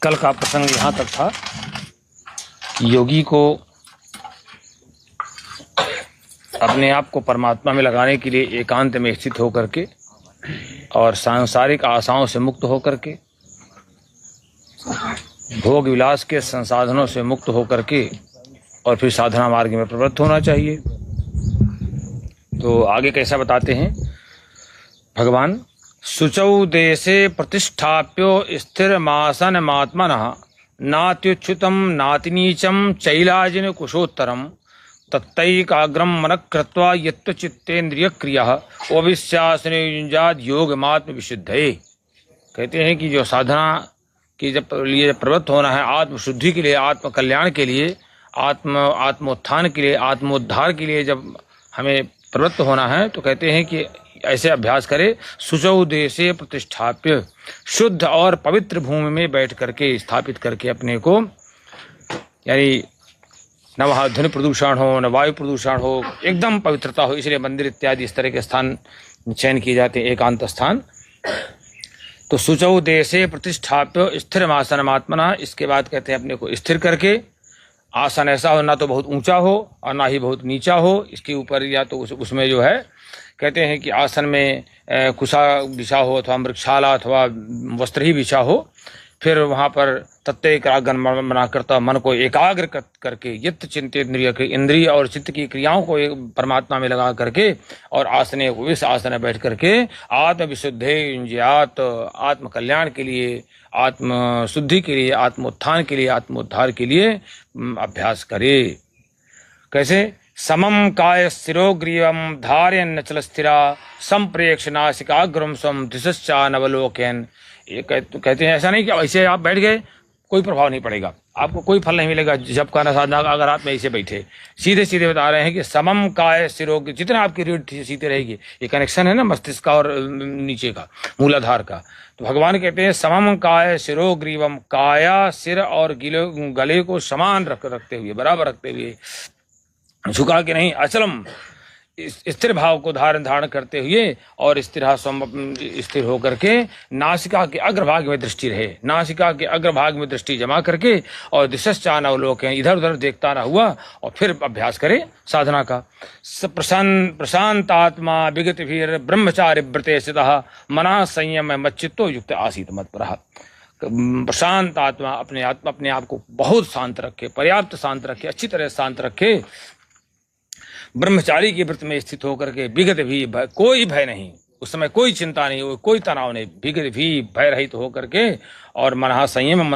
कल का प्रसंग यहाँ तक था कि योगी को अपने आप को परमात्मा में लगाने के लिए एकांत में स्थित होकर के और सांसारिक आशाओं से मुक्त होकर के, भोग विलास के संसाधनों से मुक्त होकर के और फिर साधना मार्ग में प्रवृत्त होना चाहिए। तो आगे कैसा बताते हैं भगवान, शुचौ देशे प्रतिष्ठाप्यो स्थिरमासन मात्मनः नात्युच्छ्युतं नातिनीचं चैलाजिन कुशोत्तरम तत्तैकाग्रम मनः कृत्वा यत्त चित्तेन्द्रियक्रियः ओविश्यासने युञ्जाद योगमात्म विशुद्धये। कहते हैं कि जो साधना की जब लिए प्रवृत्त होना है आत्म शुद्धि के लिए, आत्म कल्याण के लिए, आत्मोत्थान के लिए, आत्मोद्धार के लिए जब हमें प्रवृत्त होना है तो कहते हैं कि ऐसे अभ्यास करे। शुचौ देशे प्रतिष्ठाप्य, शुद्ध और पवित्र भूमि में बैठ करके स्थापित करके अपने को, यानी न वहाँ ध्वनि प्रदूषण हो, न वायु प्रदूषण हो, एकदम पवित्रता हो। इसलिए मंदिर इत्यादि इस तरह के स्थान चयन किए जाते हैं, एकांत स्थान। तो शुचौ देशे प्रतिष्ठाप्य स्थिरमासनमात्मना, इसके बाद कहते हैं अपने को स्थिर करके, आसन ऐसा हो ना तो बहुत ऊंचा हो और ना ही बहुत नीचा हो, इसके ऊपर या तो उसमें जो है कहते हैं कि आसन में कुशा बिछा हो अथवा मृक्षाला अथवा वस्त्र ही बिछा हो, फिर वहाँ पर तत्व एकाग्र बना करता मन को एकाग्र करके यत् चिंतित इंद्रिय और चित्त की क्रियाओं को परमात्मा में लगा करके और आसने इस आसन में बैठ करके आत्म विशुद्धे आत्म कल्याण के लिए, आत्म शुद्धि के लिए, आत्मोत्थान के लिए, आत्मोद्धार के लिए अभ्यास करे। कैसे? समम काय स्थिरोग्रीवम धारयन् नचल स्थिरा संप्रेक्ष नासिकाग्रम स्वम दिशश्चानवलोकयन्। ये कहते हैं ऐसा नहीं कि ऐसे आप बैठ गए कोई प्रभाव नहीं पड़ेगा, आपको कोई फल नहीं मिलेगा जब का साधना अगर आप में ऐसे बैठे। सीधे सीधे बता रहे हैं कि समम काय स्थिरोग, जितना आपकी रीढ़ सीधी रहेगी, ये कनेक्शन है ना मस्तिष्क का और नीचे का मूलाधार का। तो भगवान कहते हैं समम काय शिरोग्रीवम, काया सिर और गले को समान रखते हुए, बराबर रखते हुए, झुका के नहीं, अचलम स्थिर भाव को धारण करते हुए और स्थिर होकर के नासिका के अग्रभाग में दृष्टि रहे, नासिका के अग्रभाग में दृष्टि जमा करके और दिशश्चानवलोकयन्, इधर उधर देखता ना हुआ और फिर अभ्यास करे साधना का। प्रशांत आत्मा विगतिभिर ब्रह्मचार्य व्रते स्थितः मनः संयम मच्चित्तो युक्त आसीत मत्परः। प्रशांत आत्मा अपने आप को बहुत शांत रखे, पर्याप्त शांत रखे, अच्छी तरह शांत रखे, ब्रह्मचारी के व्रत में स्थित होकर के विगत भी कोई भय नहीं, उस समय कोई चिंता नहीं, कोई तनाव नहीं, विगत भी भय रहित होकर के और मनः संयम